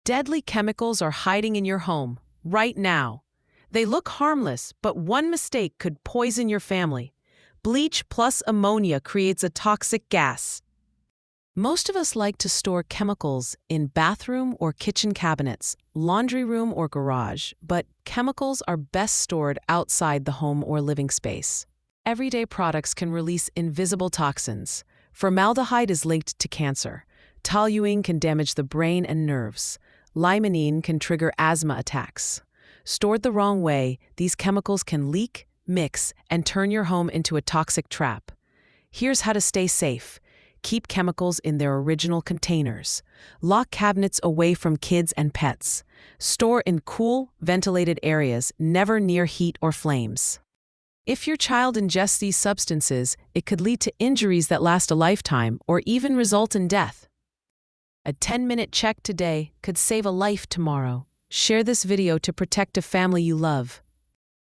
Deadly chemicals are hiding in your home, right now. They look harmless, but one mistake could poison your family. Bleach plus ammonia creates a toxic gas. Most of us like to store chemicals in bathroom or kitchen cabinets, laundry room or garage, but chemicals are best stored outside the home or living space. Everyday products can release invisible toxins. Formaldehyde is linked to cancer. Toluene can damage the brain and nerves. Limonene can trigger asthma attacks. Stored the wrong way, these chemicals can leak, mix, and turn your home into a toxic trap. Here's how to stay safe. Keep chemicals in their original containers. Lock cabinets away from kids and pets. Store in cool, ventilated areas, never near heat or flames. If your child ingests these substances, it could lead to injuries that last a lifetime or even result in death. A 10-minute check today could save a life tomorrow. Share this video to protect a family you love.